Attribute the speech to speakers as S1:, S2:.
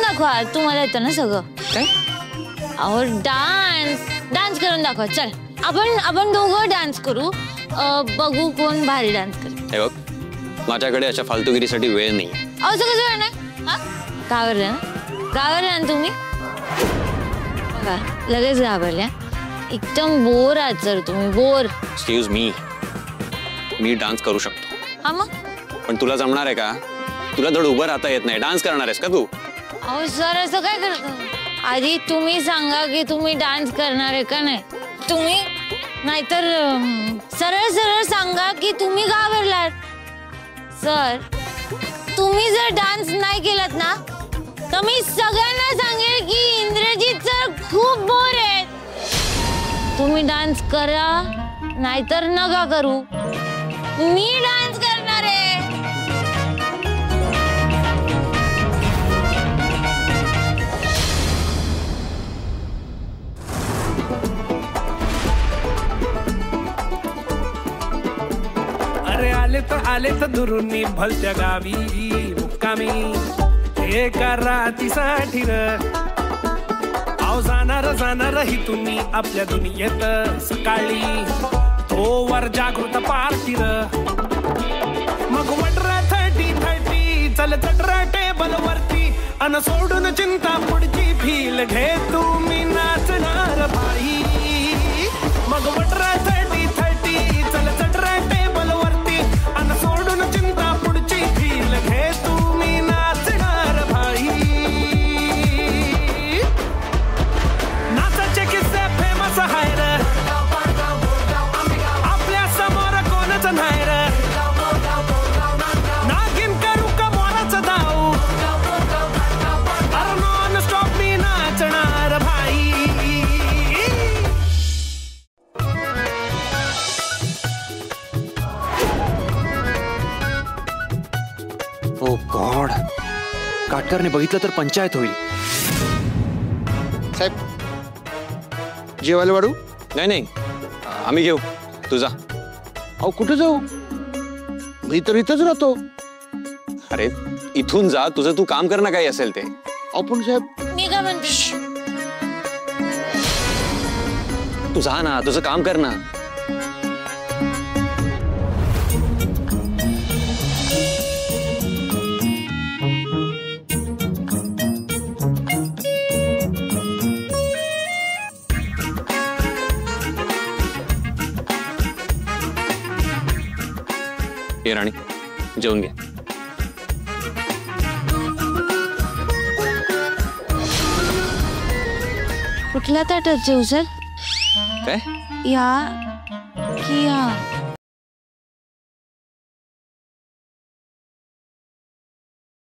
S1: दाखवा, तुम्हाला येतं ना सगळं.
S2: काय?
S1: अहो डान्स करून दाखवा. चल आपण दोघं डान्स करू, बघू कोण भारी डान्स करेल.
S2: हे बघ, माझ्याकडे अशा फालतूगिरीसाठी वेळ नाही.
S1: असं कसं वेळ नाही? हा, घाबरल्या ना तुम्ही? बघा लगेच घाबरल्या. एकदम बोर आहात सर तुम्ही, बोर.
S2: एक्सक्यूज मी डान्स करू शकतो.
S1: हा मग?
S2: पण तुला जमणार आहे का? तुला धड उभं राहता येत नाही, डान्स करणार आहेस का तू?
S1: अहो सर असं काय करता? आधी तुम्ही सांगा की तुम्ही डान्स करणार आहे का नाही. तुम्ही नाहीतर सरळ सरळ सांगा की तुम्ही घाबरलात. सर तुम्ही जर डान्स नाही केलात ना तर मी सगळ्यांना सांगेल की इंद्रजीत सर खूप बोर आहेत. तुम्ही डान्स करा नाहीतर नका करू, मी डान्स करणार आहे.
S3: आले तर दुरुनी भलत्या गावी मुक्कामी एका रातीसाठी जाणार ही तुम्ही आपल्या दुनियेत सकाळी तो वर जागृत पार्टी मग वडरा 30 चल चटरा टेबल वरती अन सोडून चिंता पुढची फील घे तुम्ही नाचणार भाई. मग वडरा 30 चल चटरा टेबल वरती अन सोडून चिंता पुढची फील घे तुम्ही नाचणार भाई. नाचाचे किस्से फेमस आहे रे, आपल्या समोर कोणच नाही रे. नागिन करू का मोराच दाऊ, अरे नॉन स्टॉप मी नाचणार भाई.
S2: ओ गॉड, काटकरने बघितलं तर पंचायत होईल.
S4: साहेब जेवायला वाढू?
S2: नाही आम्ही घेऊ, तुझा.
S4: अहो कुठे जाऊ, मी तर इथंच राहतो.
S2: अरे इथून जा, तुझं तू काम कर ना, काही असेल ते.
S4: आपण साहेब
S1: मी काय म्हणते,
S2: तू जा ना, तुझं काम कर ना. ये राणी, जेवून घे.
S1: कुठल्या ताटात जेवू सर?
S2: काय?
S1: या की या?